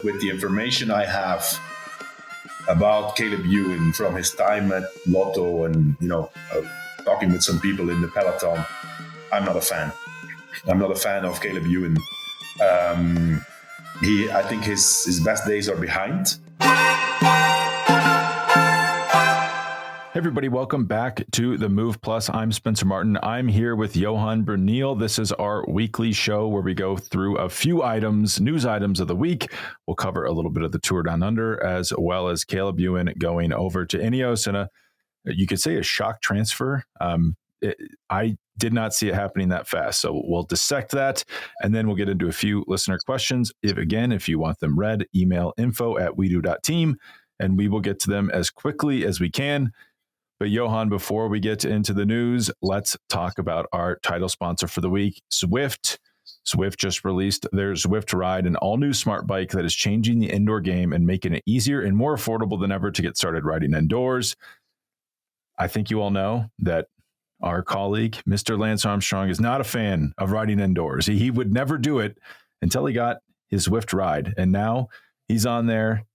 with the information I have about Caleb Ewan from his time at Lotto and, talking with some people in the peloton, I'm not a fan. I'm not a fan of Caleb Ewan. I think his best days are behind. Hey everybody, welcome back to the Move Plus. I'm Spencer Martin. I'm here with Johan Bruyneel. This is our weekly show where we go through a few news items of the week. We'll cover a little bit of the Tour Down Under, as well as Caleb Ewan going over to Ineos in you could say a shock transfer. I did not see it happening that fast. So we'll dissect that, and then we'll get into a few listener questions. If you want them read, email info@wedo.team, and we will get to them as quickly as we can. But Johan, before we get into the news, let's talk about our title sponsor for the week, Zwift. Zwift just released their Zwift Ride, an all-new smart bike that is changing the indoor game and making it easier and more affordable than ever to get started riding indoors. I think you all know that our colleague, Mr. Lance Armstrong, is not a fan of riding indoors. He would never do it until he got his Zwift Ride. And now he's on there.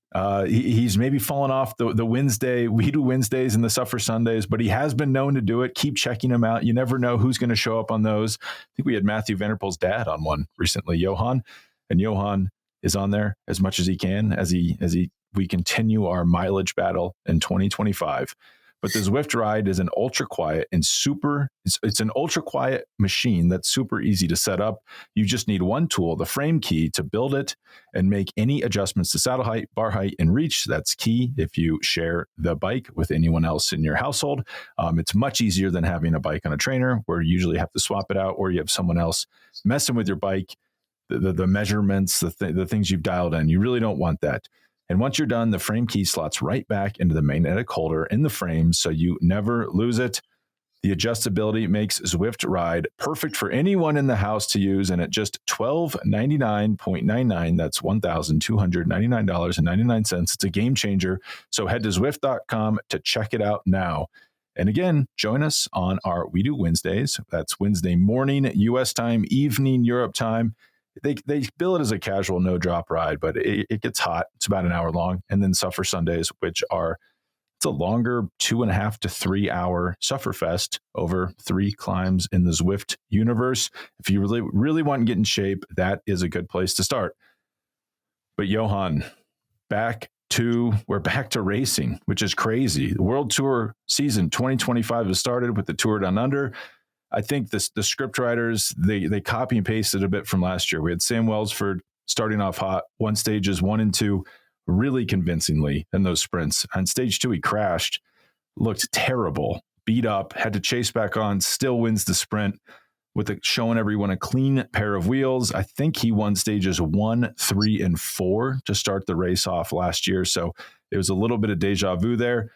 He's maybe fallen off the Wednesday. We do Wednesdays and the Suffer Sundays, but he has been known to do it. Keep checking him out. You never know who's going to show up on those. I think we had Matthew Van Der Poel's dad on one recently, Johan. And Johan is on there as much as he can as we continue our mileage battle in 2025. But the Zwift Ride is an ultra quiet and it's an ultra quiet machine that's super easy to set up. You just need one tool, the frame key, to build it and make any adjustments to saddle height, bar height, and reach. That's key if you share the bike with anyone else in your household. It's much easier than having a bike on a trainer where you usually have to swap it out or you have someone else messing with your bike, the measurements, the things you've dialed in. You really don't want that. And once you're done, the frame key slots right back into the magnetic holder in the frame, so you never lose it. The adjustability makes Zwift Ride perfect for anyone in the house to use, and at just $1,299.99, that's $1,299.99. It's a game changer. So head to Zwift.com to check it out now. And again, join us on our We Do Wednesdays. That's Wednesday morning U.S. time, evening Europe time. They bill it as a casual no drop ride, but it gets hot. It's about an hour long. And then Suffer Sundays, it's a longer 2.5 to 3 hour Sufferfest over 3 climbs in the Zwift universe. If you really want to get in shape, that is a good place to start. But Johan, we're back to racing, which is crazy. The World Tour season 2025 has started with the Tour Down Under. I think the script writers, they copy and pasted a bit from last year. We had Sam Welsford starting off hot, won stages 1 and 2 really convincingly in those sprints. On stage 2, he crashed, looked terrible, beat up, had to chase back on, still wins the sprint showing everyone a clean pair of wheels. I think he won stages 1, 3, and 4 to start the race off last year. So it was a little bit of deja vu there.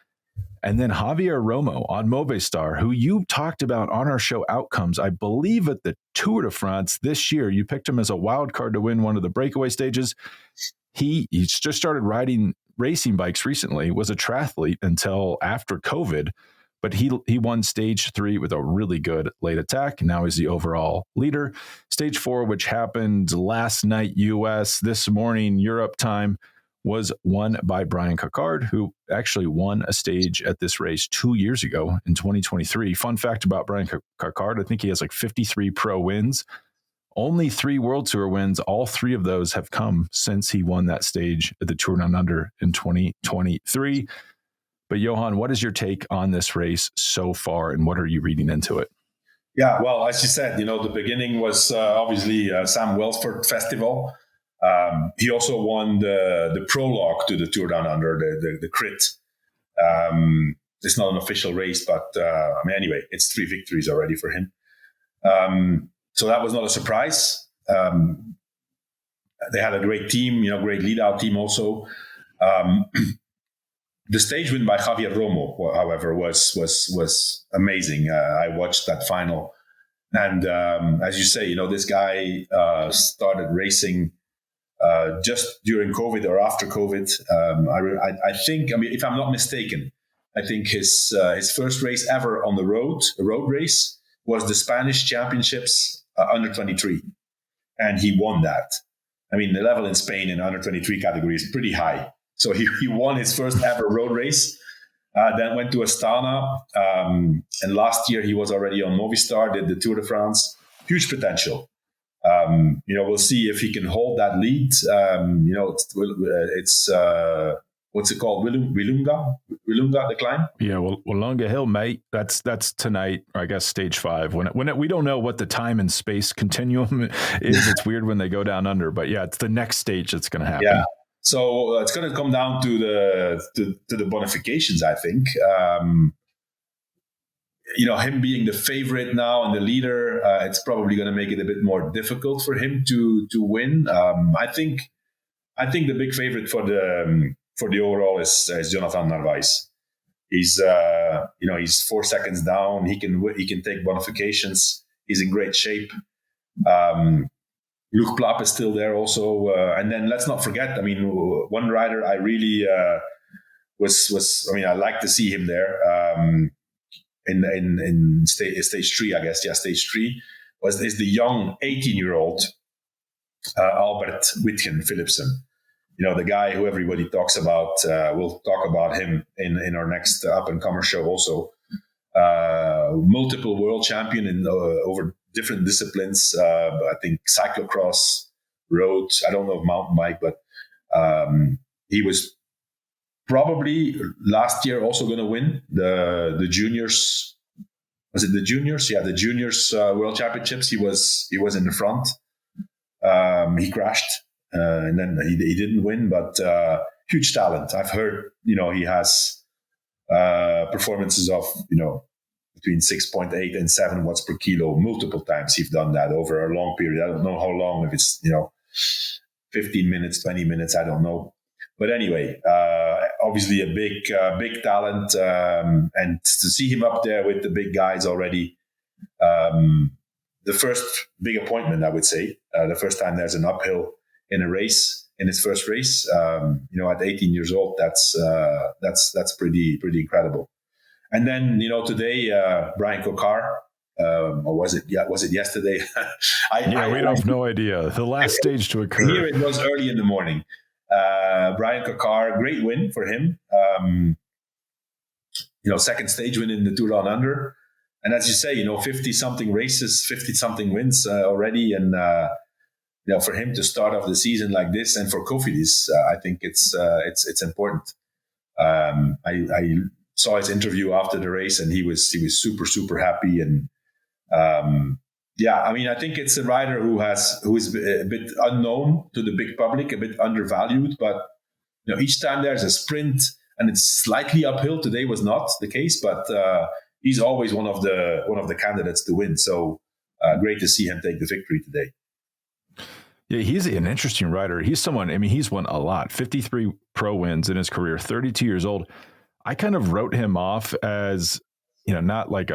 And then Javier Romo on Movistar, who you talked about on our show Outcomes, I believe at the Tour de France this year. You picked him as a wild card to win one of the breakaway stages. He just started riding racing bikes recently, was a triathlete until after COVID, but he won stage 3 with a really good late attack. Now he's the overall leader. Stage 4, which happened last night US, this morning Europe time, was won by Brian Cockard, who actually won a stage at this race 2 years ago in 2023. Fun fact about Brian Cockard, I think he has like 53 pro wins, only 3 World Tour wins. All 3 of those have come since he won that stage at the Tour Down Under in 2023. But Johan, what is your take on this race so far, and what are you reading into it? Yeah, well, as you said, the beginning was obviously Sam Welsford Festival. He also won the prologue to the Tour Down Under, the crit. It's not an official race, but anyway, it's 3 victories already for him. So that was not a surprise. They had a great team, great lead-out team also. The stage win by Javier Romo, however, was amazing. I watched that final, and as you say, this guy started racing just during COVID or after COVID. I think, if I'm not mistaken, I think his first race ever on the road, a road race, was the Spanish Championships under 23, and he won that. I mean, the level in Spain in under 23 category is pretty high. So he won his first ever road race, then went to Astana. And last year he was already on Movistar, did the Tour de France. Huge potential. We'll see if he can hold that lead. It's what's it called? Willunga, the climb. Yeah, Willunga Hill, mate. That's tonight. Or I guess stage 5. When we don't know what the time and space continuum is. It's weird when they go down under, but yeah, it's the next stage that's going to happen. Yeah. So it's going to come down to the bonifications, I think. Him being the favorite now and the leader, it's probably going to make it a bit more difficult for him to win. I think the big favorite for the overall is Jonathan Narvaez. He's 4 seconds down. He can take bonifications. He's in great shape. Luke Plapp is still there also, and then let's not forget. I mean, one rider I really I like to see him there in stage 3, I guess. Yeah, stage 3 is the young 18-year-old Albert Whitgen Philipsen. The guy who everybody talks about. We'll talk about him in our next up-and-comer show also. Multiple world champion in over different disciplines. I think cyclocross, road. I don't know if mountain bike, but he was probably last year also going to win the juniors. Was it the juniors? Yeah, the juniors world championships. He was in the front. He crashed. And then he didn't win, but huge talent. I've heard, he has performances of, between 6.8 and 7 watts per kilo multiple times. He's done that over a long period. I don't know how long, if it's, 15 minutes, 20 minutes, I don't know. But anyway, obviously a big talent. And to see him up there with the big guys already, the first big appointment, I would say, the first time there's an uphill in a race, in his first race, at 18 years old, that's pretty incredible. And then, today, Brian Kokar, or was it yesterday? We have no idea. The last stage to occur. Here it was early in the morning. Brian Kokar, great win for him. Second stage win in the Tour Down Under. And as you say, 50-something races, 50-something wins already. And, for him to start off the season like this, and for Cofidis, I think it's important. I saw his interview after the race, and he was super, super happy. And I think it's a rider who is a bit unknown to the big public, a bit undervalued. But each time there's a sprint and it's slightly uphill. Today was not the case, but he's always one of the candidates to win. So great to see him take the victory today. Yeah, he's an interesting rider. He's someone, he's won a lot, 53 pro wins in his career, 32 years old. I kind of wrote him off as, not like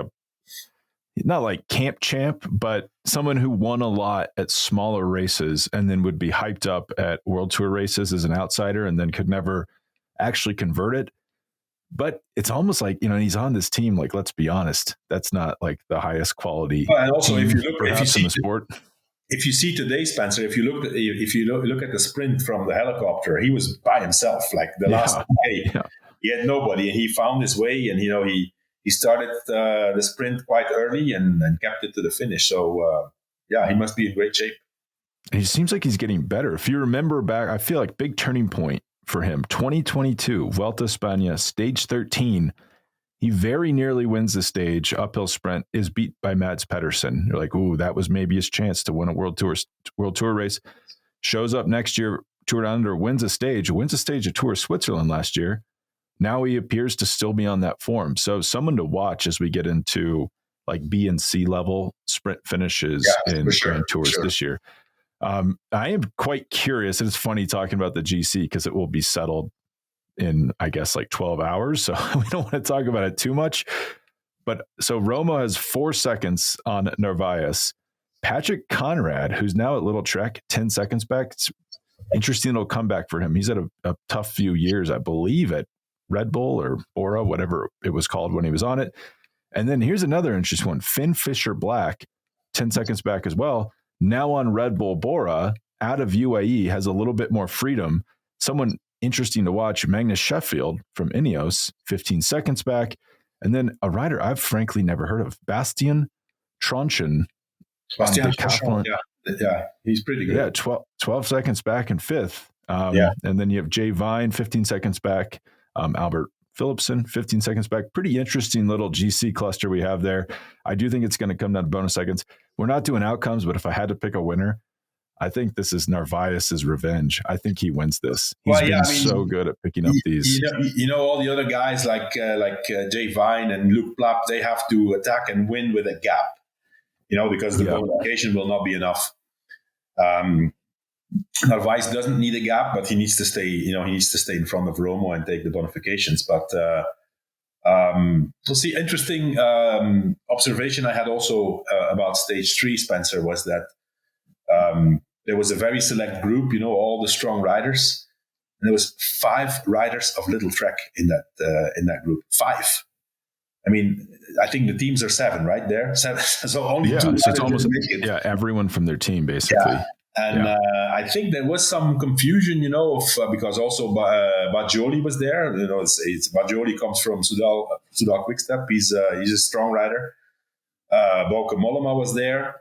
camp champ, but someone who won a lot at smaller races and then would be hyped up at World Tour races as an outsider and then could never actually convert it. But it's almost like, he's on this team. Like, let's be honest, that's not like the highest quality. And also, team, if you see in the sport. If you see today, Spencer, if you look at the sprint from the helicopter, he was by himself. Like the last day, he had nobody, and he found his way. And he started the sprint quite early and kept it to the finish. So he must be in great shape. He seems like he's getting better. If you remember back, I feel like big turning point for him. 2022 Vuelta a España, stage 13. He very nearly wins the stage. Uphill sprint, is beat by Mads Pedersen. You're like, ooh, that was maybe his chance to win a World Tour race. Shows up next year, Tour Down Under, wins a stage at Tour of Switzerland last year. Now he appears to still be on that form. So someone to watch as we get into like B and C level sprint finishes in Grand Tours this year. I am quite curious. And it's funny talking about the GC because it will be settled in, I guess, like 12 hours. So we don't want to talk about it too much. But so Romo has 4 seconds on Narvaez. Patrick Conrad, who's now at Little Trek, 10 seconds back. It's interesting little comeback for him. He's had a tough few years, I believe, at Red Bull or Bora, whatever it was called when he was on it. And then here's another interesting one. Finn Fisher Black, 10 seconds back as well. Now on Red Bull Bora, out of UAE has a little bit more freedom. Someone interesting to watch, Magnus Sheffield from Ineos, 15 seconds back. And then a rider I've frankly never heard of, Bastian Tronchen. Yeah, he's pretty good. Yeah, 12 seconds back in fifth. And then you have Jay Vine, 15 seconds back. Albert Philipsen, 15 seconds back. Pretty interesting little GC cluster we have there. I do think it's going to come down to bonus seconds. We're not doing outcomes, but if I had to pick a winner, I think this is Narvaez's revenge. I think he wins this. He's been so good at picking up these. All the other guys like Jay Vine and Luke Plapp, they have to attack and win with a gap, because the bonification will not be enough. Narvaez doesn't need a gap, but he needs to stay. He needs to stay in front of Romo and take the bonifications. But we'll see. Interesting observation I had also about stage 3, Spencer, was that there was a very select group. All the strong riders, and there was 5 riders of little trek in that group. 5. I mean, I think the teams are 7, right? There, 7. So only 2 so it's almost make it. Yeah, everyone from their team basically. Yeah. And I think there was some confusion, because also Bajoli was there. Bajoli comes from Soudal Quickstep. He's a strong rider. Bauke Mollema was there.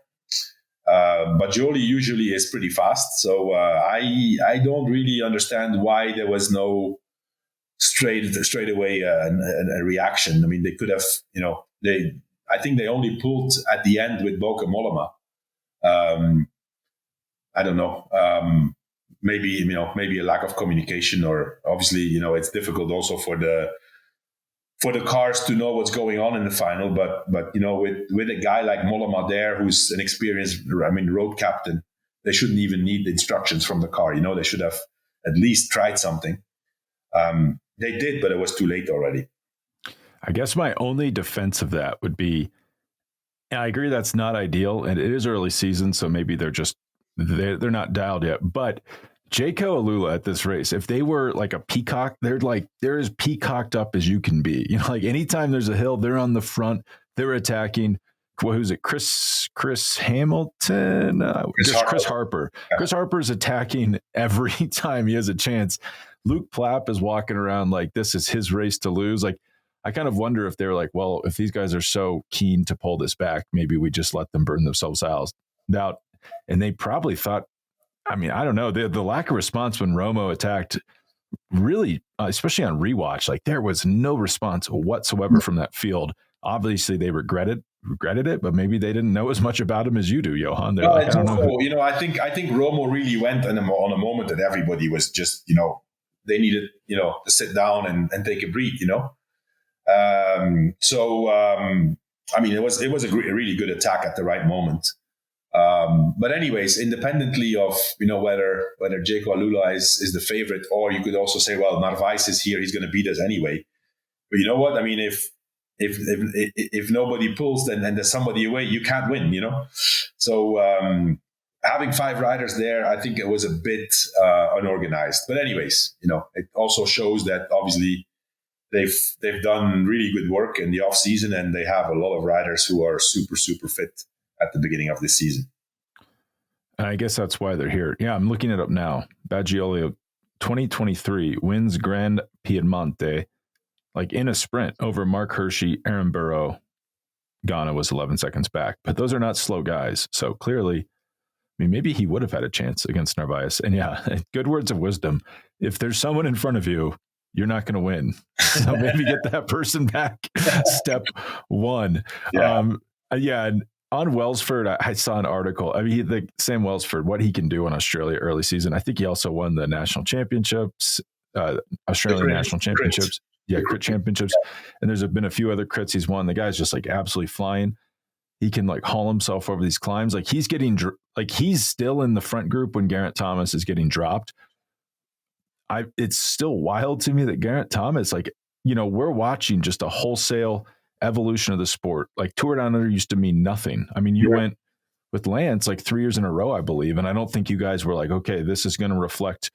Bajoli usually is pretty fast, so I don't really understand why there was no straight away a reaction. I mean, they could have, I think they only pulled at the end with Bauke Mollema. I don't know. Maybe a lack of communication, or obviously, it's difficult also for the cars to know what's going on in the final. But with a guy like Mollema there, who's an experienced, road captain, they shouldn't even need the instructions from the car. They should have at least tried something. They did, but it was too late already. I guess my only defense of that would be, and I agree that's not ideal, and it is early season, so maybe they're not dialed yet. But Jayco Alula at this race, if they were like a peacock, they're as peacocked up as you can be. Anytime there's a hill, they're on the front, they're attacking. Who's it? Chris Hamilton? Chris Harper. Yeah. Chris Harper's attacking every time he has a chance. Luke Plapp is walking around like this is his race to lose. Like, I kind of wonder if they're like, well, if these guys are so keen to pull this back, maybe we just let them burn themselves out. And they probably thought, I don't know, the lack of response when Romo attacked really, especially on rewatch, like there was no response whatsoever from that field. Obviously they regretted it, but maybe they didn't know as much about him as you do, Johan. They're I don't know. I think Romo really went on a moment that everybody was just, they needed, to sit down and take a breath, it was a really good attack at the right moment. But anyways, independently of whether Jayco Alula is the favorite, or you could also say, well, Narvaez is here, he's going to beat us anyway. But you know what? I mean, if nobody pulls, then and there's somebody away, you can't win. So having 5 riders there, I think it was a bit unorganized. But anyways, it also shows that obviously they've done really good work in the off season, and they have a lot of riders who are super, super fit at the beginning of this season. And I guess that's why they're here. Yeah, I'm looking it up now. Bagioli, 2023, wins Grand Piemonte, like in a sprint over Mark Hershey, Aaron Burrow. Ghana was 11 seconds back. But those are not slow guys. So clearly, maybe he would have had a chance against Narvaez. And yeah, good words of wisdom. If there's someone in front of you, you're not going to win. So maybe get that person back. Step 1. Yeah. And on Welsford, I saw an article. Sam Welsford, what he can do in Australia early season. I think he also won the national championships, Australian national championships. Yeah, crit championships. And there's been a few other crits he's won. The guy's just like absolutely flying. He can like haul himself over these climbs. Like he's still in the front group when Geraint Thomas is getting dropped. It's still wild to me that Geraint Thomas, we're watching just a wholesale evolution of the sport. Like Tour Down Under used to mean nothing. You went with Lance like 3 years in a row, I believe. And I don't think you guys were like, okay, this is going to reflect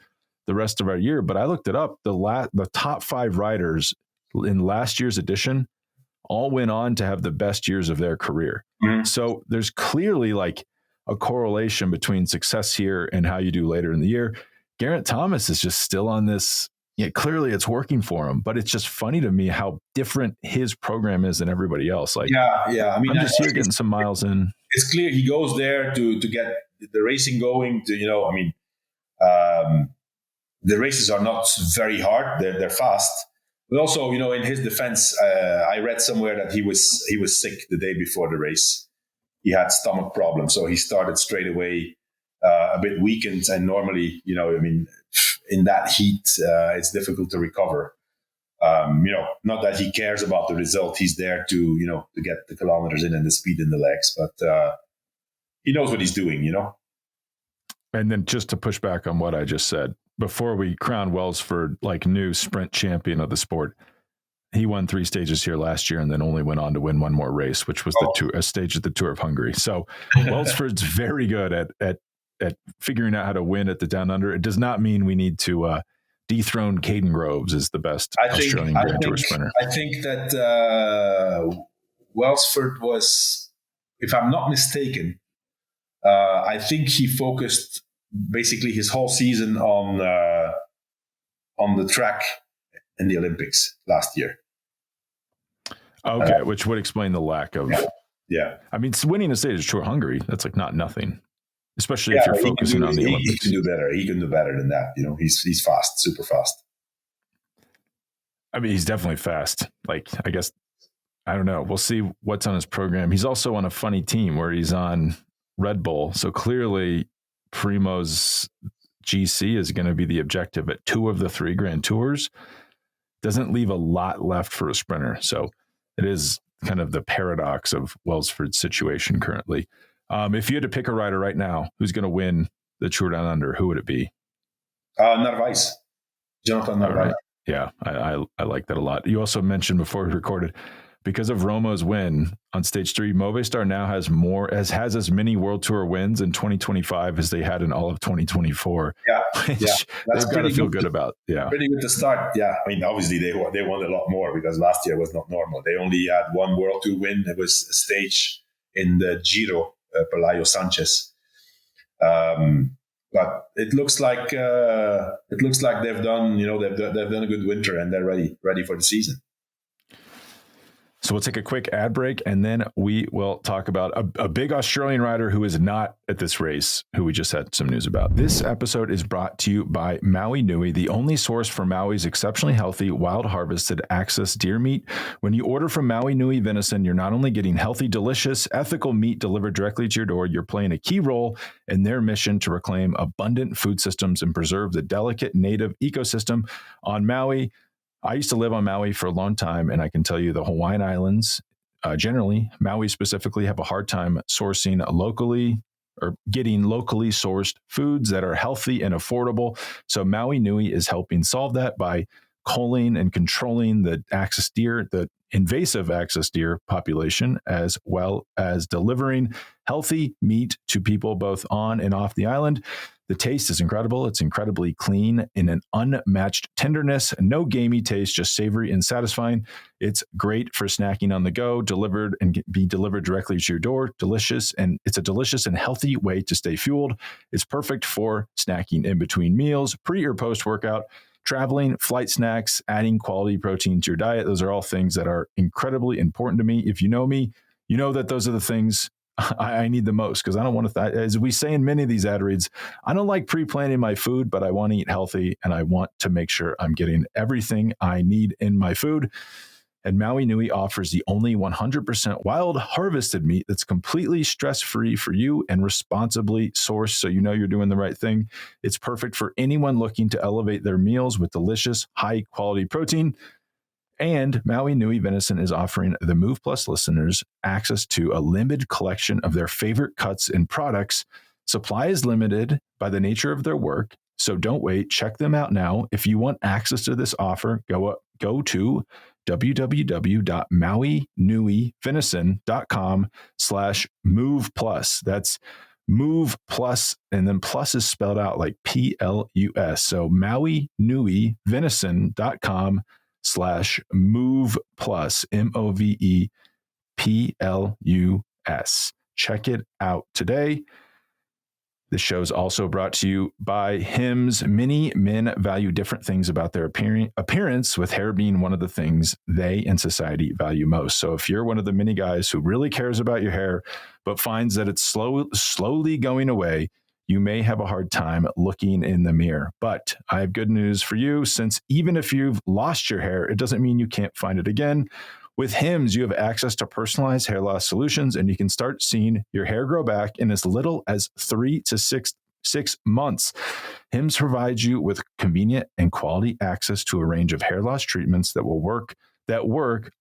the rest of our year. But I looked it up. The top 5 riders in last year's edition all went on to have the best years of their career. Mm-hmm. So there's clearly like a correlation between success here and how you do later in the year. Geraint Thomas is just still on this. Yeah, clearly it's working for him, but it's just funny to me how different his program is than everybody else. Like, yeah. I mean, I'm just here getting some miles in. It's clear he goes there to get the racing going. The races are not very hard; they're fast. But also, in his defense, I read somewhere that he was sick the day before the race. He had stomach problems, so he started straight away a bit weakened. And normally, in that heat, it's difficult to recover. Not that he cares about the result. He's there to get the kilometers in and the speed in the legs, but he knows what he's doing, And then just to push back on what I just said, before we crown Welsford like new sprint champion of the sport, he won 3 stages here last year and then only went on to win one more race, which was a stage at the Tour of Hungary. So Welsford's very good at figuring out how to win at the Down Under. It does not mean we need to dethrone Caden Groves as the best Australian Grand Tour sprinter. I think that Welsford was, if I'm not mistaken, I think he focused basically his whole season on the track in the Olympics last year. Okay, which would explain the lack of. Yeah. I mean, winning a stage of Tour of Hungary, that's like not nothing, especially if you're focusing on the Olympics. He can do better. He can do better than that. He's fast, super fast. I mean, he's definitely fast. Like, I guess, I don't know. We'll see what's on his program. He's also on a funny team where he's on Red Bull. So clearly Primo's GC is going to be the objective at 2 of the 3 Grand Tours. Doesn't leave a lot left for a sprinter. So it is kind of the paradox of Welsford's situation currently. If you had to pick a rider right now, who's going to win the Tour Down Under, who would it be? Narvaez. Jonathan Narvaez. Right. Yeah, I like that a lot. You also mentioned before we recorded, because of Romo's win on stage 3, Movistar now has as many World Tour wins in 2025 as they had in all of 2024. Yeah, that's they've got to feel good about. Yeah, pretty good to start. Yeah, I mean, obviously they won a lot more because last year was not normal. They only had 1 World Tour win. It was a stage in the Giro, Pelayo Sanchez. But it looks like they've done a good winter and they're ready for the season. So we'll take a quick ad break and then we will talk about a big Australian rider who is not at this race, who we just had some news about. This episode is brought to you by Maui Nui, the only source for Maui's exceptionally healthy, wild harvested access deer meat. When you order from Maui Nui Venison, you're not only getting healthy, delicious, ethical meat delivered directly to your door, you're playing a key role in their mission to reclaim abundant food systems and preserve the delicate native ecosystem on Maui. I used to live on Maui for a long time, and I can tell you the Hawaiian Islands, generally, Maui specifically, have a hard time sourcing locally or getting locally sourced foods that are healthy and affordable. So Maui Nui is helping solve that by culling and controlling the axis deer, the invasive axis deer population, as well as delivering healthy meat to people both on and off the island. The taste is incredible. It's incredibly clean in an unmatched tenderness, no gamey taste, just savory and satisfying. It's great for snacking on the go, delivered and be delivered directly to your door. Delicious, and it's a delicious and healthy way to stay fueled. It's perfect for snacking in between meals, pre or post workout, traveling, flight snacks, adding quality protein to your diet. Those are all things that are incredibly important to me. If you know me, you know that those are the things I need the most, because I don't want to, as we say in many of these ad reads, I don't like pre-planning my food, but I want to eat healthy and I want to make sure I'm getting everything I need in my food. And Maui Nui offers the only 100% wild harvested meat that's completely stress-free for you and responsibly sourced, so you know you're doing the right thing. It's perfect for anyone looking to elevate their meals with delicious, high-quality protein. And Maui Nui Venison is offering the Move Plus listeners access to a limited collection of their favorite cuts and products. Supply is limited by the nature of their work, so don't wait. Check them out now. If you want access to this offer, go to www.mauinuivenison.com/move plus. That's Move Plus, and then plus is spelled out like PLUS. So mauinuivenison.com/move plus, MOVEPLUS. Check it out today. This show is also brought to you by Hims. Many men value different things about their appearance, with hair being one of the things they and society value most. So if you're one of the many guys who really cares about your hair, but finds that it's slowly going away, you may have a hard time looking in the mirror. But I have good news for you, since even if you've lost your hair, it doesn't mean you can't find it again. With Hims, you have access to personalized hair loss solutions, and you can start seeing your hair grow back in as little as 3 to 6 months. Hims provides you with convenient and quality access to a range of hair loss treatments that work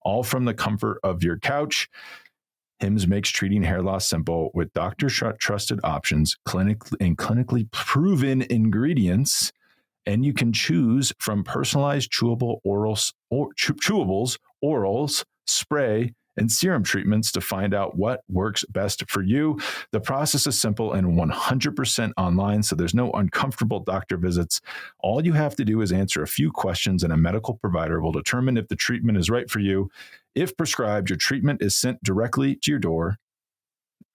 all from the comfort of your couch. Hims makes treating hair loss simple with doctor-trusted options, clinically proven ingredients, and you can choose from personalized chewables, orals, spray, and serum treatments to find out what works best for you. The process is simple and 100% online, so there's no uncomfortable doctor visits. All you have to do is answer a few questions, and a medical provider will determine if the treatment is right for you. If prescribed, your treatment is sent directly to your door,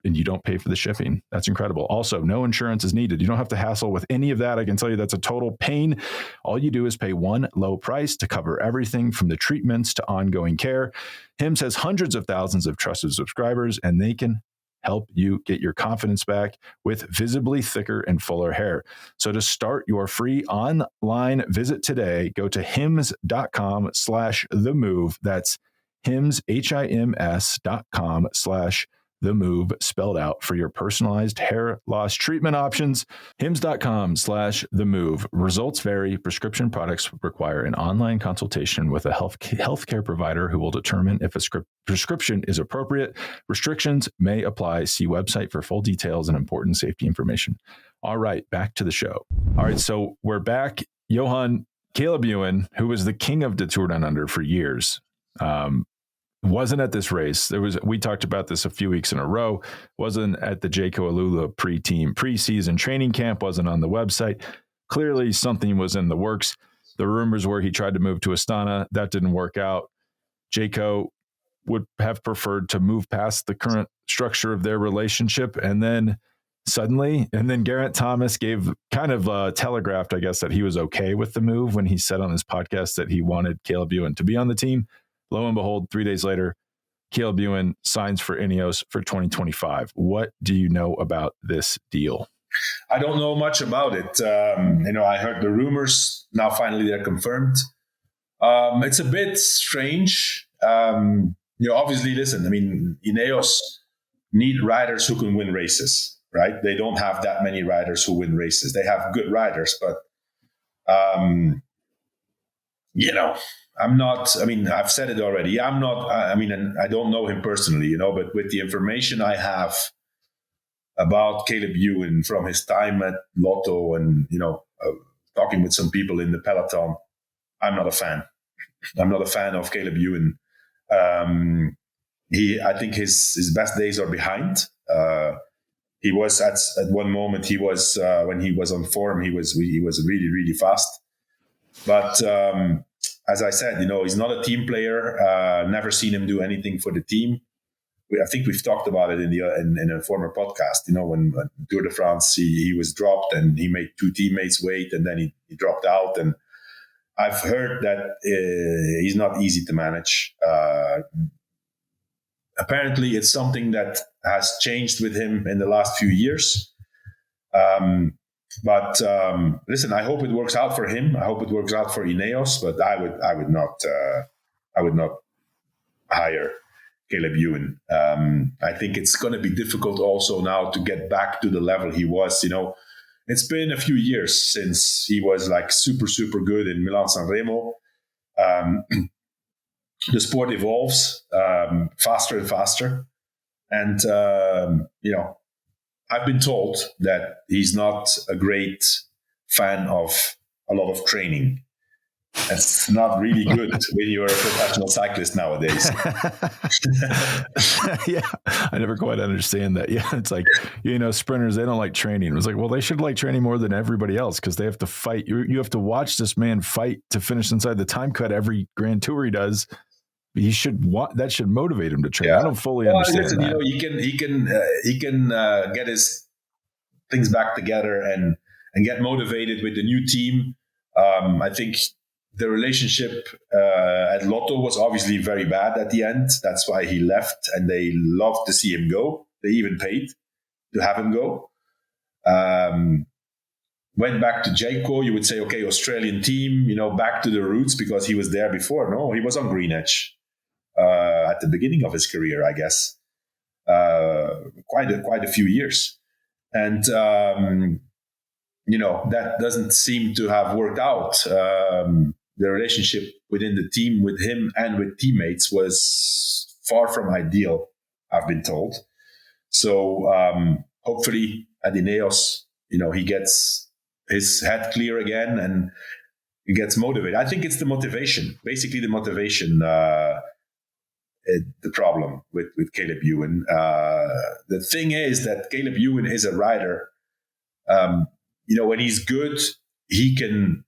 and you don't pay for the shipping. That's incredible. Also, no insurance is needed. You don't have to hassle with any of that. I can tell you that's a total pain. All you do is pay one low price to cover everything from the treatments to ongoing care. Hims has hundreds of thousands of trusted subscribers, and they can help you get your confidence back with visibly thicker and fuller hair. So to start your free online visit today, go to hims.com/themove. That's Hims, HIMS.com/themove, spelled out, for your personalized hair loss treatment options. Hims.com/themove. Results vary. Prescription products require an online consultation with a healthcare provider who will determine if a prescription is appropriate. Restrictions may apply. See website for full details and important safety information. All right, back to the show. All right, so we're back. Johan, Caleb Ewan, who was the king of the Tour Down Under for years, wasn't at this race. We talked about this a few weeks in a row. Wasn't at the Jayco Alula preseason training camp. Wasn't on the website. Clearly, something was in the works. The rumors were he tried to move to Astana. That didn't work out. Jayco would have preferred to move past the current structure of their relationship, and then Geraint Thomas gave kind of telegraphed, I guess, that he was okay with the move when he said on his podcast that he wanted Caleb Ewan to be on the team. Lo and behold, 3 days later, Caleb Ewan signs for Ineos for 2025. What do you know about this deal? I don't know much about it. I heard the rumors. Now finally they're confirmed. It's a bit strange. Obviously, listen, Ineos need riders who can win races, right? They don't have that many riders who win races. They have good riders, but I've said it already. And I don't know him personally, but with the information I have about Caleb Ewan from his time at Lotto and, talking with some people in the peloton, I'm not a fan. I'm not a fan of Caleb Ewan. I think his best days are behind. He was at one moment, when he was on form, he was really, really fast. But, as I said, he's not a team player. Never seen him do anything for the team. I think we've talked about it in a former podcast. When Tour de France, he was dropped and he made two teammates wait, and then he dropped out. And I've heard that he's not easy to manage. Apparently, it's something that has changed with him in the last few years. But listen, I hope it works out for him. I hope it works out for Ineos. But I would not hire Caleb Ewan. I think it's going to be difficult also now to get back to the level he was. It's been a few years since he was like super, super good in Milan-San Remo. The sport evolves faster and faster, and I've been told that he's not a great fan of a lot of training. That's not really good when you're a professional cyclist nowadays. Yeah, I never quite understand that. Yeah, it's like, sprinters, they don't like training. It was like, well, they should like training more than everybody else because they have to fight. You have to watch this man fight to finish inside the time cut every Grand Tour he does. He should that should motivate him to train. Yeah. I don't fully understand listen, that. He can get his things back together and get motivated with the new team. I think the relationship at Lotto was obviously very bad at the end. That's why he left, and they loved to see him go. They even paid to have him go. Went back to Jayco. You would say, okay, Australian team, back to the roots, because he was there before. No, he was on Green Edge at the beginning of his career, I guess. Quite a few years. And, that doesn't seem to have worked out. The relationship within the team with him and with teammates was far from ideal, I've been told. So hopefully at Ineos, he gets his head clear again and he gets motivated. I think it's the motivation, basically the motivation, the problem with Caleb Ewan. The thing is that Caleb Ewan is a rider. When he's good, he can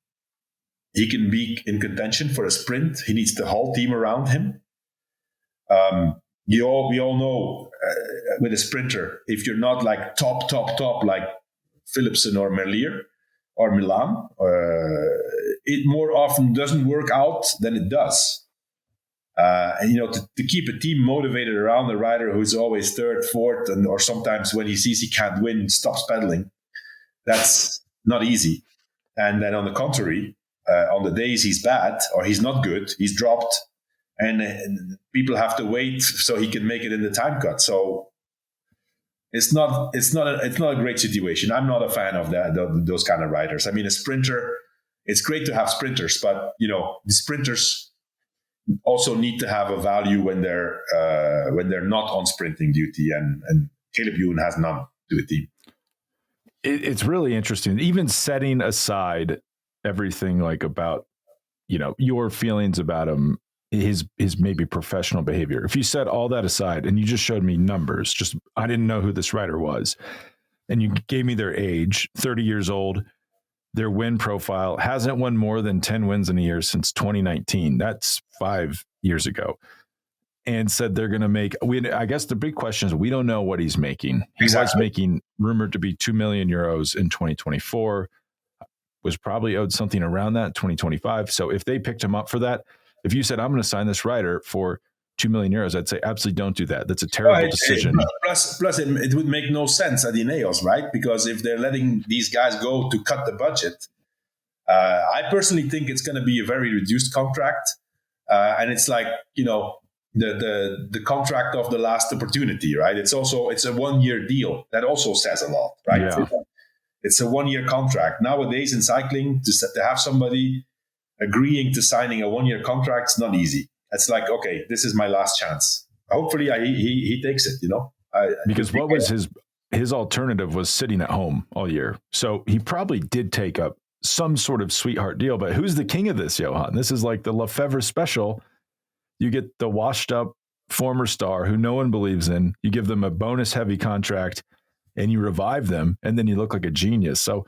be in contention for a sprint. He needs the whole team around him. We all know with a sprinter, if you're not like top, like Philipsen or Merlier or Milan, it more often doesn't work out than it does. To keep a team motivated around a rider who's always third, fourth, or sometimes when he sees he can't win, stops pedaling, that's not easy. And then on the contrary, on the days he's bad or he's not good, he's dropped, and people have to wait so he can make it in the time cut. So it's not a great situation. I'm not a fan of those kind of riders. I mean, a sprinter, it's great to have sprinters, but the sprinters also need to have a value when they're not on sprinting duty, and Caleb Ewan has none to the team. It's really interesting, even setting aside everything like about your feelings about him, his maybe professional behavior. If you set all that aside and you just showed me numbers, just I didn't know who this rider was, and you gave me their age, 30 years old, their win profile, hasn't won more than 10 wins in a year since 2019. That's 5 years ago. And said they're going to make, I guess the big question is, we don't know what he's making. He was making, rumored to be 2 million euros in 2024, was probably owed something around that 2025. So if they picked him up for that, if you said, I'm going to sign this rider for 2 million euros, I'd say absolutely don't do that. That's a terrible decision. Plus it would make no sense at Ineos, right? Because if they're letting these guys go to cut the budget, I personally think it's going to be a very reduced contract. And it's like, the contract of the last opportunity, right? It's a 1-year deal. That also says a lot, right? Yeah. It's a 1-year contract. Nowadays in cycling, to have somebody agreeing to signing a 1-year contract is not easy. It's like, okay, this is my last chance. Hopefully he takes it, Because what was his alternative was sitting at home all year. So he probably did take up some sort of sweetheart deal. But who's the king of this, Johan? This is like the Lefebvre special. You get the washed up former star who no one believes in. You give them a bonus heavy contract and you revive them, and then you look like a genius. So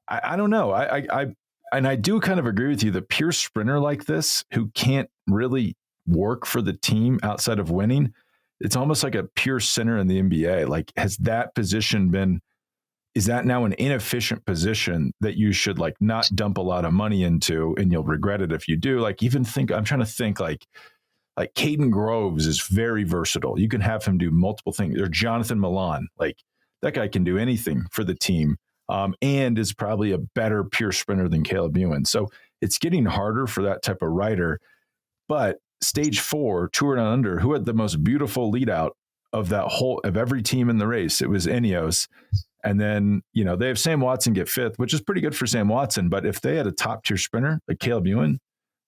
I don't know. I do kind of agree with you. The pure sprinter like this who can't really work for the team outside of winning, it's almost like a pure center in the NBA. Like, has that position is that now an inefficient position that you should like not dump a lot of money into, and you'll regret it if you do? Like, I'm trying to think like Caden Groves is very versatile. You can have him do multiple things. Or Jonathan Milan, like that guy can do anything for the team, and is probably a better pure sprinter than Caleb Ewan. So it's getting harder for that type of rider. But stage 4, Tour Down Under, who had the most beautiful lead out of every team in the race? It was Ineos. And then, they have Sam Watson get 5th, which is pretty good for Sam Watson. But if they had a top tier sprinter like Caleb Ewan,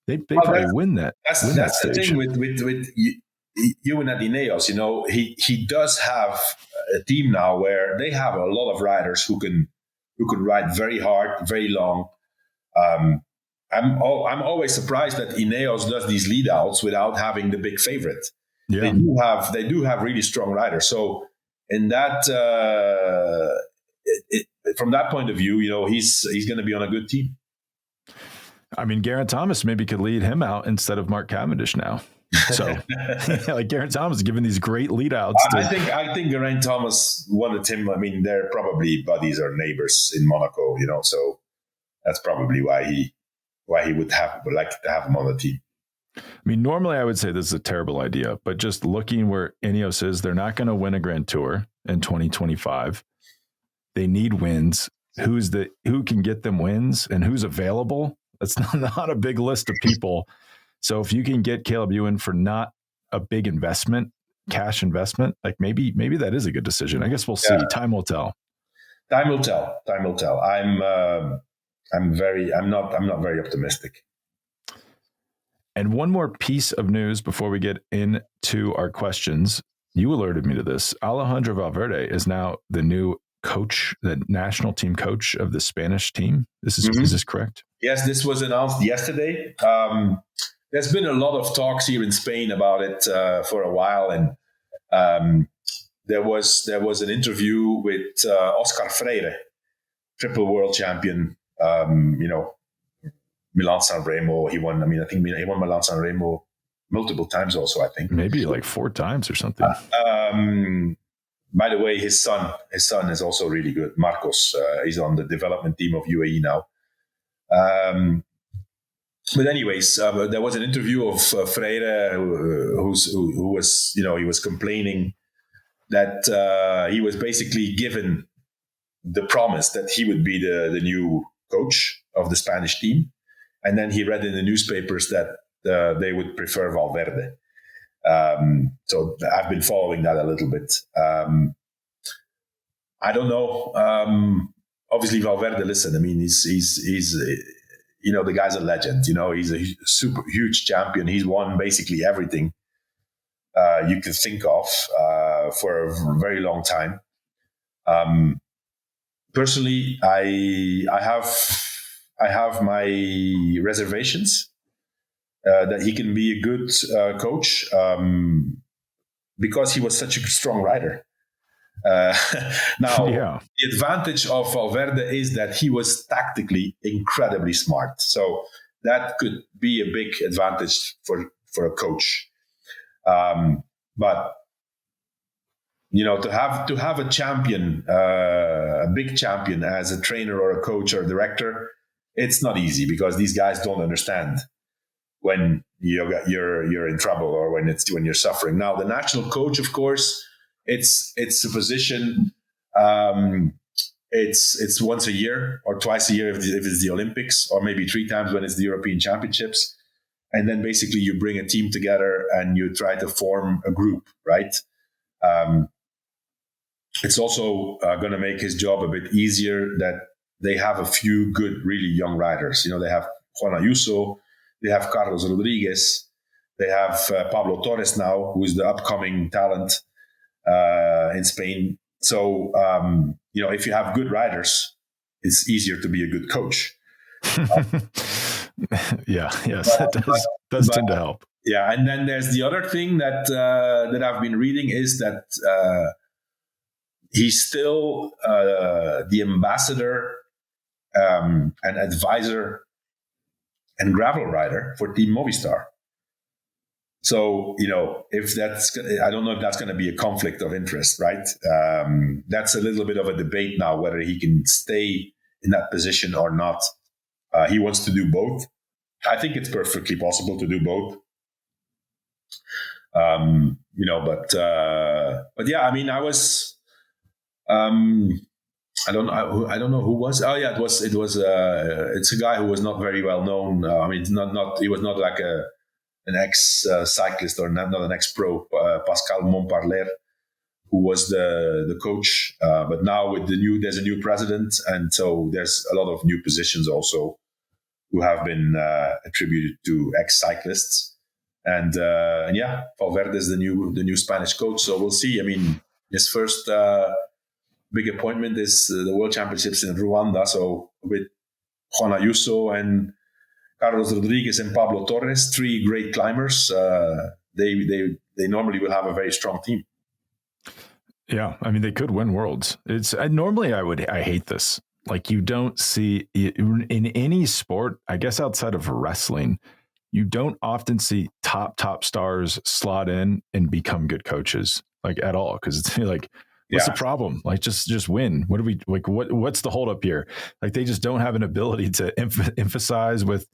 they probably win that. That's the thing with Ewan at Ineos. He does have a team now where they have a lot of riders who can ride very hard, very long. I'm always surprised that Ineos does these lead outs without having the big favorite. Yeah. They do have really strong riders. So in that from that point of view, he's going to be on a good team. I mean, Geraint Thomas maybe could lead him out instead of Mark Cavendish now. So, like Geraint Thomas is giving these great lead outs. I think Geraint Thomas wanted him. I mean, they're probably buddies or neighbors in Monaco, so that's probably why he would like to have him on the team. I mean, normally I would say this is a terrible idea, but just looking where Ineos is, they're not going to win a Grand Tour in 2025. They need wins. Who can get them wins and who's available? That's not a big list of people. So if you can get Caleb Ewan for not a big investment, cash investment, like maybe that is a good decision. I guess we'll see. Yeah. Time will tell. Time will tell. I'm not very optimistic. And one more piece of news before we get into our questions. You alerted me to this. Alejandro Valverde is now the new coach, the national team coach of the Spanish team. Is this correct? Yes, this was announced yesterday. There's been a lot of talks here in Spain about it for a while, and there was an interview with Oscar Freire, triple world champion. Milan-San Remo. He won. I think he won Milan-San Remo multiple times. Also, I think maybe like 4 times or something. By the way, his son is also really good. Marcos, he's on the development team of UAE now. But anyways, there was an interview of Freire who was, he was complaining that he was basically given the promise that he would be the new coach of the Spanish team. And then he read in the newspapers that they would prefer Valverde. So I've been following that a little bit. I don't know. Obviously, Valverde, listen, I mean, he's the guy's a legend. He's a super huge champion. He's won basically everything you could think of for a very long time. Personally, I have my reservations that he can be a good coach because he was such a strong rider. The advantage of Valverde is that he was tactically incredibly smart. So that could be a big advantage for a coach. But to have a champion, a big champion as a trainer or a coach or a director, it's not easy because these guys don't understand when you're in trouble or when you're suffering. Now, the national coach, of course, it's a position. It's once a year or twice a year if it's the Olympics, or maybe 3 times when it's the European Championships. And then basically you bring a team together and you try to form a group, right? It's also going to make his job a bit easier that they have a few good, really young riders. They have Juan Ayuso, they have Carlos Rodriguez, they have Pablo Torres now, who is the upcoming talent in Spain. So, if you have good riders, it's easier to be a good coach. That does tend to help. Yeah, and then there's the other thing that I've been reading is that he's still the ambassador and advisor and gravel rider for Team Movistar. So, if I don't know if that's going to be a conflict of interest, right? That's a little bit of a debate now, whether he can stay in that position or not. He wants to do both. I think it's perfectly possible to do both. But yeah, I mean, I was, I don't know who was. Oh yeah, it's a guy who was not very well known. He was not like an ex cyclist or not an ex pro, Pascal Montparler, who was the coach. But now there's a new president, and so there's a lot of new positions also who have been attributed to ex cyclists. And Valverde is the new Spanish coach. So we'll see. I mean, his first big appointment is the World Championships in Rwanda. So with Juan Ayuso and Carlos Rodriguez and Pablo Torres, 3 great climbers, they normally will have a very strong team. Yeah, I mean, they could win worlds. I hate this. Like, you don't see in any sport, I guess outside of wrestling, you don't often see top stars slot in and become good coaches like at all. Cause it's like, what's the problem? Like just win. What do we like? What's the holdup here? Like they just don't have an ability to empathize with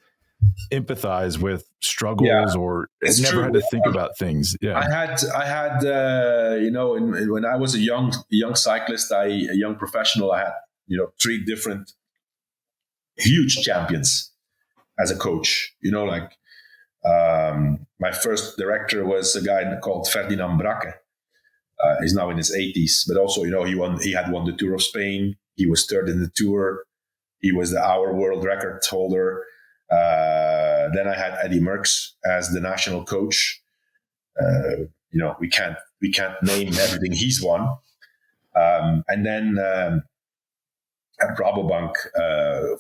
struggles or never had to think about things. Yeah. I had when I was a young cyclist, a young professional, I had, 3 different huge champions as a coach, my first director was a guy called Ferdinand Braque. He's now in his 80s, but also, he had won the Tour of Spain. He was third in the Tour. He was the hour world record holder. Then I had Eddie Merckx as the national coach. We can't name everything he's won. And then at Rabobank,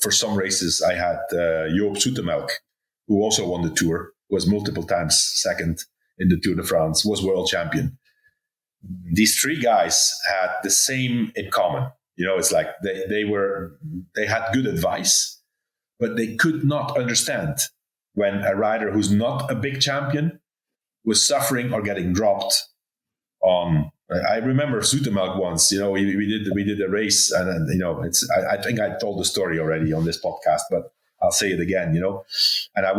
for some races, I had Joop Zoetemelk, who also won the Tour, was multiple times second in the Tour de France, was world champion. These 3 guys had the same in common. It's like they had good advice, but they could not understand when a rider who's not a big champion was suffering or getting dropped on. I remember Zoetemelk once, we did a race and I think I told the story already on this podcast, but I'll say it again, and I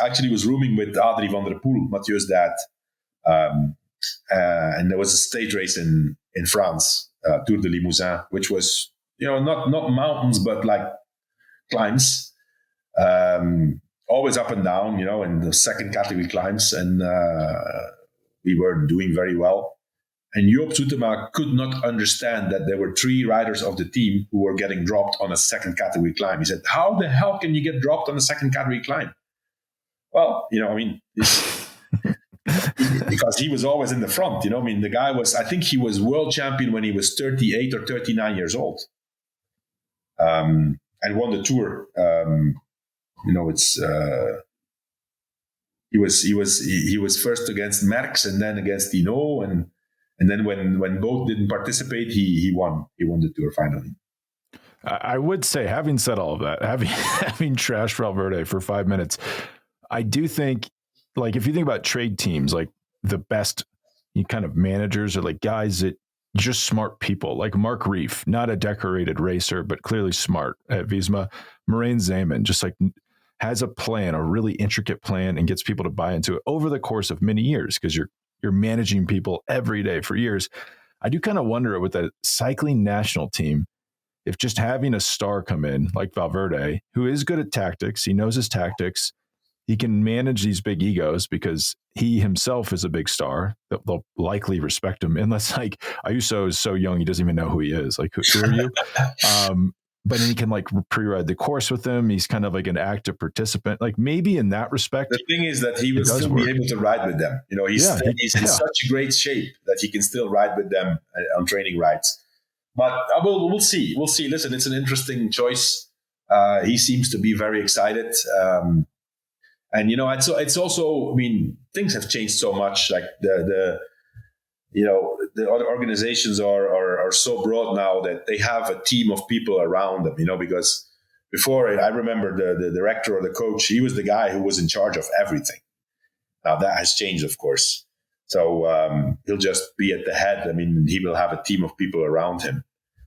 actually was rooming with Adrie van der Poel, Mathieu's dad. And there was a stage race in France, Tour de Limousin, which was, not mountains, but like climbs, always up and down, in the second category climbs. And we were doing very well. And Joop Zoetemelk could not understand that there were 3 riders of the team who were getting dropped on a second category climb. He said, how the hell can you get dropped on a second category climb? Well, because he was always in the front, the guy I think he was world champion when he was 38 or 39 years old. And won the Tour. He was first against Merckx and then against Ineos, and then when both didn't participate, he won the Tour finally. I would say, having said all of that, having trashed Valverde for 5 minutes, I do think, like, if you think about trade teams, like the best kind of managers are like guys that just smart people, like Mark Reef, not a decorated racer, but clearly smart at Visma. Moraine Zeeman just like has a plan, a really intricate plan, and gets people to buy into it over the course of many years, because you're managing people every day for years. I do kind of wonder with a cycling national team, if just having a star come in like Valverde, who is good at tactics, he knows his tactics, he can manage these big egos because he himself is a big star. They'll likely respect him, unless like Ayuso is so young he doesn't even know who he is. Like, who are you? But then he can like pre-ride the course with them. He's kind of like an active participant. Like maybe in that respect. The thing is that he will still be able to ride with them. He's in such great shape that he can still ride with them on training rides. But we'll see. We'll see. Listen, it's an interesting choice. He seems to be very excited. And it's also, things have changed so much. Like the other organizations are so broad now that they have a team of people around them. Because before, I remember the director or the coach, he was the guy who was in charge of everything. Now that has changed, of course. So he'll just be at the head. He will have a team of people around him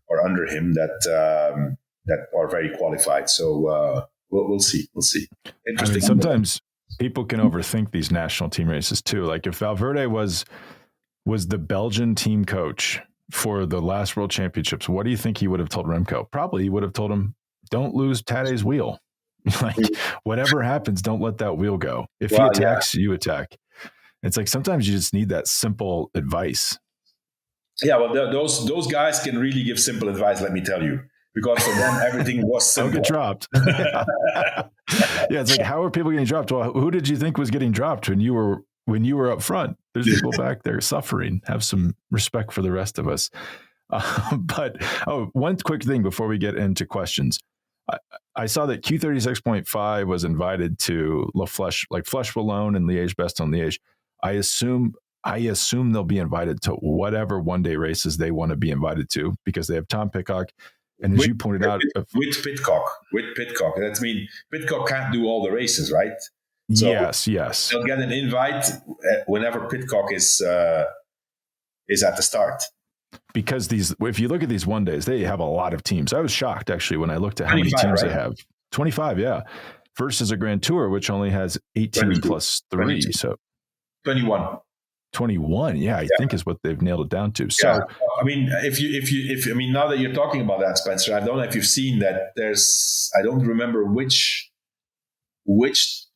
or under him that are very qualified. So. We'll see. Interesting. Sometimes people can overthink these national team races too. Like if Valverde was the Belgian team coach for the last World Championships, what do you think he would have told Remco? Probably he would have told him, "Don't lose Tadej's wheel. Like whatever happens, don't let that wheel go. If he attacks, you attack." It's like sometimes you just need that simple advice. Yeah, well, those guys can really give simple advice. Let me tell you. Because for them, everything was simple. Don't get dropped. Yeah, it's like, how are people getting dropped? Well, who did you think was getting dropped when you were up front? There's people back there suffering. Have some respect for the rest of us. But one quick thing before we get into questions. I saw that Q36.5 was invited to La Flèche, like Flèche Wallonne and Liège-Bastogne-Liège. I assume they'll be invited to whatever one-day races they want to be invited to, because they have Tom Pidcock. And as you pointed out, with Pidcock, that means Pidcock can't do all the races, right? So yes. they'll get an invite whenever Pidcock is at the start. Because if you look at these one days, they have a lot of teams. I was shocked actually when I looked at how many teams they have. 25, yeah. Versus a Grand Tour, which only has 18 22, plus 3. 22. So 21, yeah, I think is what they've nailed it down to. So, yeah. I mean, if I mean, now that you're talking about that, Spencer, I don't know if you've seen that. I don't remember which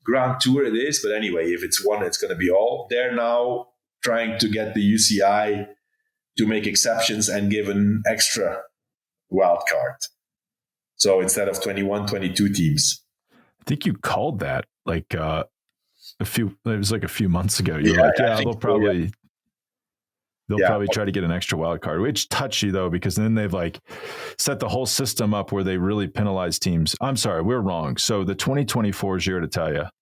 Grand Tour it is, but anyway, if it's one, it's going to be all. They're now trying to get the UCI to make exceptions and give an extra wild card. So instead of 21, 22 teams. I think you called that like it was like a few months ago. You're like, they'll probably try to get an extra wild card, which touchy though, because then they've like set the whole system up where they really penalize teams. I'm sorry, we're wrong. So the 2024 Giro d'Italia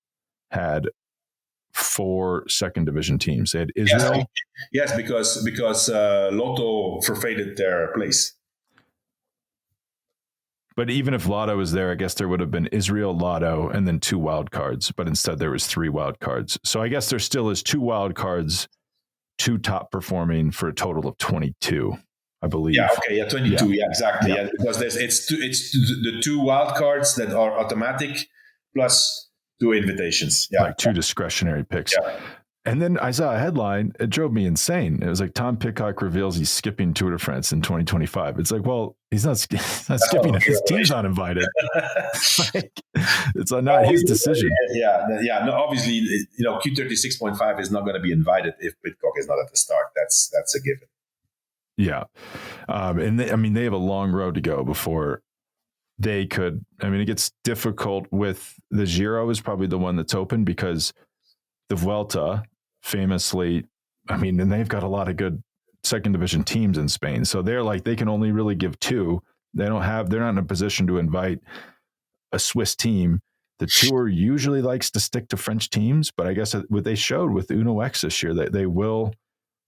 had 4 second division teams. They had Israel. Yes, because Lotto forfeited their place. But even if Lotto was there, I guess there would have been Israel, Lotto, and then 2 wild cards. But instead there was 3 wild cards. So I guess there still is 2 wild cards, 2 top performing for a total of 22, I believe. Yeah, okay, 22, exactly. Yeah, because it's the 2 wild cards that are automatic plus 2 invitations. Yeah, like 2 discretionary picks. Yeah. And then I saw a headline. It drove me insane. It was like Tom Pidcock reveals he's skipping Tour de France in 2025. It's like, well, he's not skipping it. His team's not invited. It's not his decision. Yeah. No, obviously, Q36.5 is not going to be invited if Pidcock is not at the start. That's a given. Yeah, and they have a long road to go before they could. I mean, it gets difficult with the Giro is probably the one that's open because the Vuelta famously, and they've got a lot of good second division teams in Spain. So they can only really give 2. They're not in a position to invite a Swiss team. The Tour usually likes to stick to French teams, but I guess what they showed with Uno X this year, that they will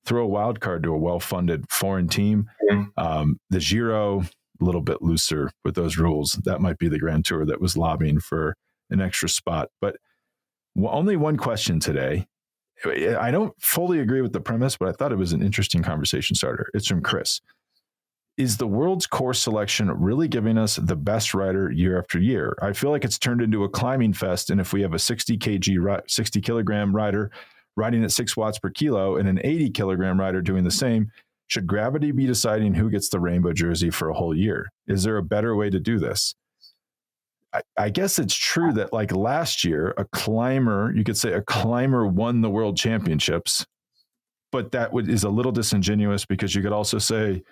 throw a wild card to a well-funded foreign team. Mm-hmm. The Giro, a little bit looser with those rules. That might be the Grand Tour that was lobbying for an extra spot. But only one question today. I don't fully agree with the premise, but I thought it was an interesting conversation starter. It's from Chris. Is the world's course selection really giving us the best rider year after year? I feel like it's turned into a climbing fest. And if we have a 60 kilogram rider riding at 6 watts per kilo and an 80 kilogram rider doing the same, should gravity be deciding who gets the rainbow jersey for a whole year? Is there a better way to do this? I guess it's true that like last year, you could say a climber won the world championships, but that is a little disingenuous because you could also say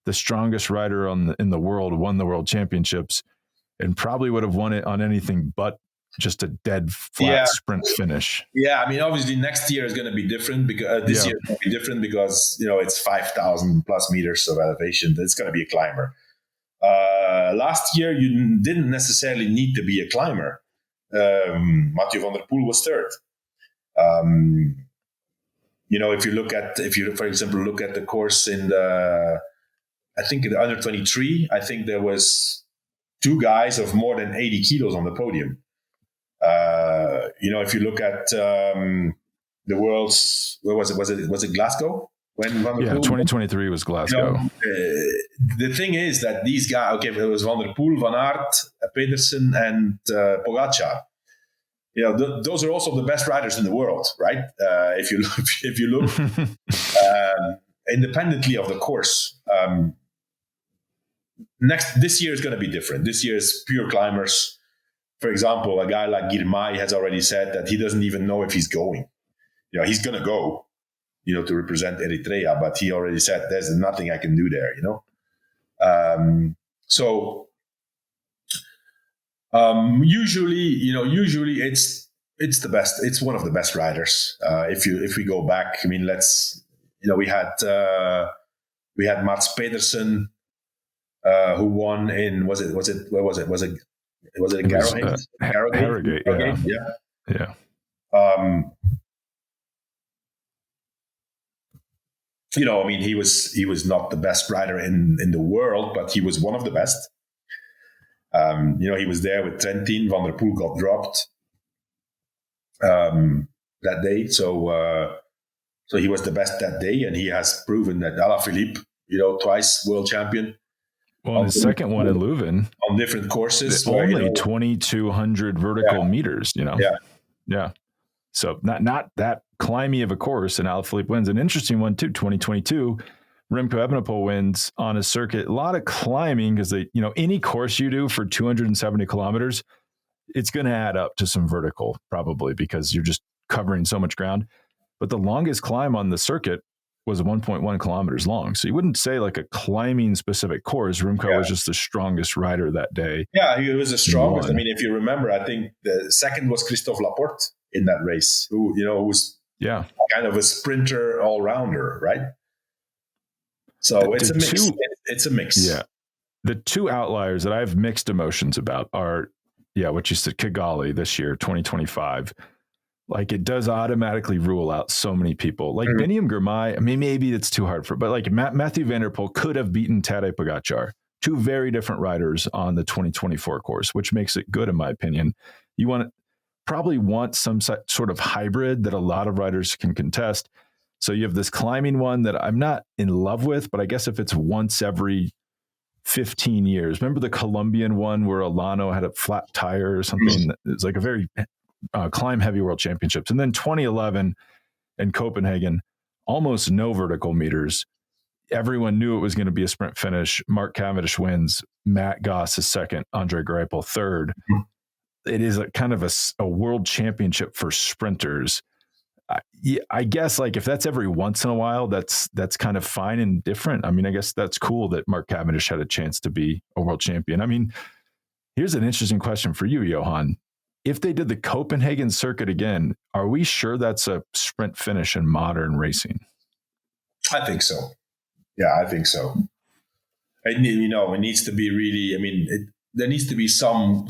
the strongest rider in the world won the world championships and probably would have won it on anything but just a dead flat sprint finish. Yeah, obviously next year is going to be different because this year is going to be different because it's 5,000 plus meters of elevation. It's going to be a climber. Last year, you didn't necessarily need to be a climber. Mathieu van der Poel was 3rd. If you for example look at the course in the under 23, I think there was 2 guys of more than 80 kilos on the podium. If you look at the world's, where was it? Was it Glasgow? When 2023 was Glasgow. The thing is that these guys, it was Van der Poel, Van Aert, Pedersen, and Pogacar. Those are also the best riders in the world, right? If you look independently of the course. This year is going to be different. This year is pure climbers. For example, a guy like Girmay has already said that he doesn't even know if he's going. He's going to go, to represent Eritrea, but he already said there's nothing I can do there, usually it's the best. It's one of the best riders. If we go back, we had Mats Pedersen, who won in was it Harrogate? Yeah. He was not the best rider in the world, but he was one of the best. He was there with Trentin. Van der Poel got dropped. that day. So he was the best that day, and he has proven that. Alaphilippe, twice world champion. Well, his second one in Leuven on different courses, only 2,200 vertical meters. Yeah. So not that climby of a course, and Alaphilippe wins. An interesting one too. 2022, Remco Evenepoel wins on a circuit. A lot of climbing because any course you do for 270 kilometers, it's going to add up to some vertical probably because you're just covering so much ground. But the longest climb on the circuit was 1.1 kilometers long. So you wouldn't say like a climbing specific course. Remco was just the strongest rider that day. Yeah, he was the strongest. I mean, if you remember, I think the second was Christophe Laporte in that race, who was kind of a sprinter all-rounder, right? So it's a mix. It's a mix. Yeah. The two outliers that I have mixed emotions about are, what you said, Kigali this year, 2025. Like it does automatically rule out so many people. Like Biniam Girmay, I mean, maybe it's too hard but like Mathieu van der Poel could have beaten Tadej Pogacar, two very different riders on the 2024 course, which makes it good in my opinion. You probably want some sort of hybrid that a lot of riders can contest. So you have this climbing one that I'm not in love with, but I guess if it's once every 15 years, remember the Colombian one where Alano had a flat tire or something? It's like a very climb heavy world championships. And then 2011 in Copenhagen, almost no vertical meters. Everyone knew it was going to be a sprint finish. Mark Cavendish wins. Matt Goss is second. Andre Greipel third. It is a kind of a world championship for sprinters. I guess like if that's every once in a while, that's kind of fine and different. I mean, I guess that's cool that Mark Cavendish had a chance to be a world champion. I mean, here's an interesting question for you, Johan. If they did the Copenhagen circuit again, are we sure that's a sprint finish in modern racing? I think so. Yeah, I think so. It needs to be really, there needs to be some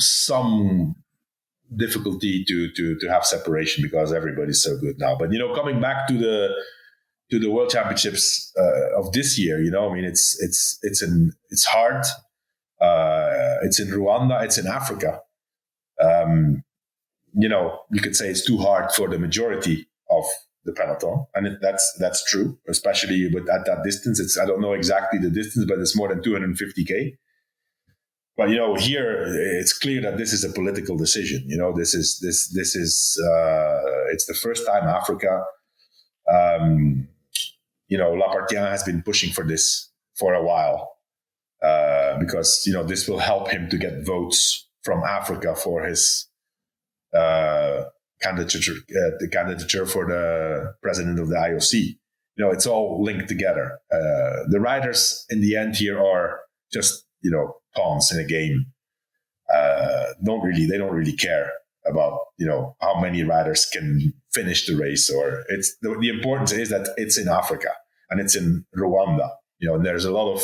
difficulty to have separation because everybody's so good now. But, coming back to the World Championships of this year, it's hard. It's in Rwanda. It's in Africa. You could say it's too hard for the majority of the peloton, and that's true, especially at that distance. I don't know exactly the distance, but it's more than 250K. But here it's clear that this is a political decision. This is it's the first time Africa. Lapartien has been pushing for this for a while because this will help him to get votes from Africa for his candidature for the president of the IOC. It's all linked together. The riders in the end here are just pawns in a game. They don't really care about how many riders can finish the race, or it's the importance is that it's in Africa and it's in Rwanda. And there's a lot of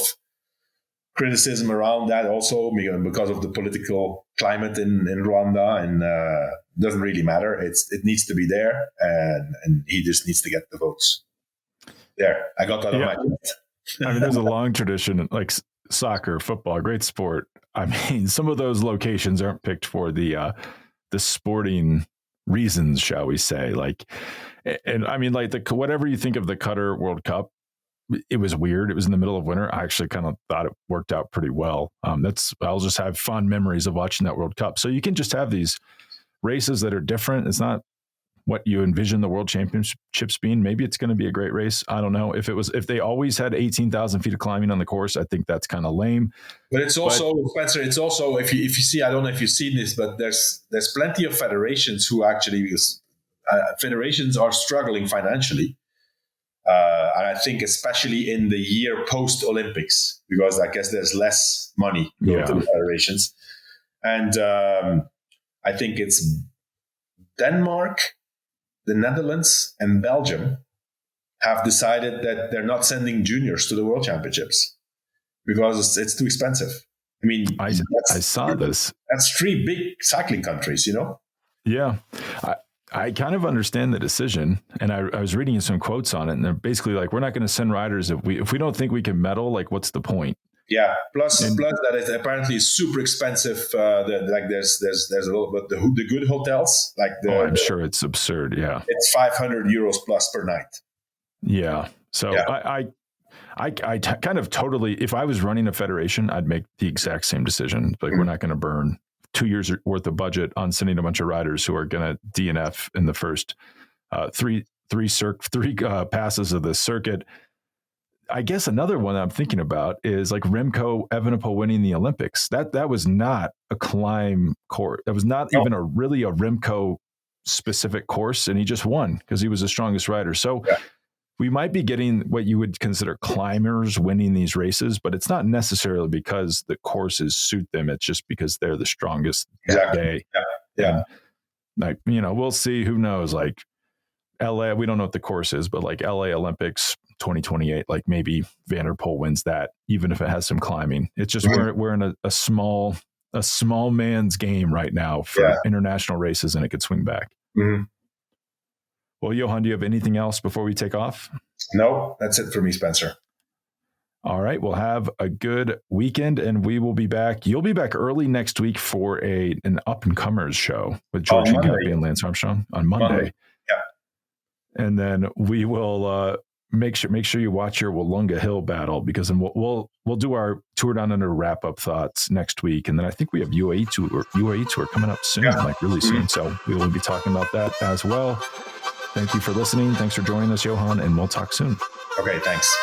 criticism around that also because of the political climate in Rwanda, and doesn't really matter. It needs to be there, and he just needs to get the votes. There, I got that on my list. I mean, there's a long tradition, like soccer, football, great sport. I mean, some of those locations aren't picked for the sporting reasons, shall we say? Like, and I mean, like whatever you think of the Qatar World Cup, it was weird. It was in the middle of winter. I actually kind of thought it worked out pretty well. I'll just have fond memories of watching that World Cup. So you can just have these races that are different. It's not what you envision the World Championships being. Maybe it's going to be a great race. I don't know. If they always had 18,000 feet of climbing on the course, I think that's kind of lame. But it's also, Spencer, it's also, if you see, I don't know if you've seen this, but there's plenty of federations who actually, because federations are struggling financially. And I think especially in the year post-Olympics, because I guess there's less money going to the federations. And I think it's Denmark, the Netherlands, and Belgium have decided that they're not sending juniors to the World Championships because it's too expensive. I mean, I saw this. That's three big cycling countries, Yeah. I kind of understand the decision, and I was reading some quotes on it, and they're basically like, we're not going to send riders if we don't think we can medal. Like, what's the point? Yeah. Plus that is apparently super expensive. There's a little bit the good hotels like I'm sure it's absurd. Yeah, it's 500 euros plus per night. Yeah. So yeah. I kind of totally, if I was running a federation, I'd make the exact same decision. Like, we're not going to burn 2 years worth of budget on sending a bunch of riders who are going to DNF in the first three passes of the circuit. I guess another one I'm thinking about is like Remco Evenepoel winning the Olympics. That was not a climb course. That was not even really a Remco specific course, and he just won because he was the strongest rider. So we might be getting what you would consider climbers winning these races, but it's not necessarily because the courses suit them. It's just because they're the strongest that day. Yeah. And, like, we'll see. Who knows? Like LA, we don't know what the course is, but like LA Olympics 2028, like maybe Van der Poel wins that, even if it has some climbing. It's just we're in a small man's game right now for international races, and it could swing back. Mm-hmm. Well, Johan, do you have anything else before we take off? No, that's it for me, Spencer. All right. We'll have a good weekend, and we will be back. You'll be back early next week for an up-and-comers show with George Guppy and Lance Armstrong on Monday. Yeah. And then we will make sure you watch your Wollonga Hill battle, because then we'll do our Tour Down Under wrap-up thoughts next week. And then I think we have UAE Tour coming up soon, like really soon. So we will be talking about that as well. Thank you for listening. Thanks for joining us, Johan, and we'll talk soon. Okay, thanks.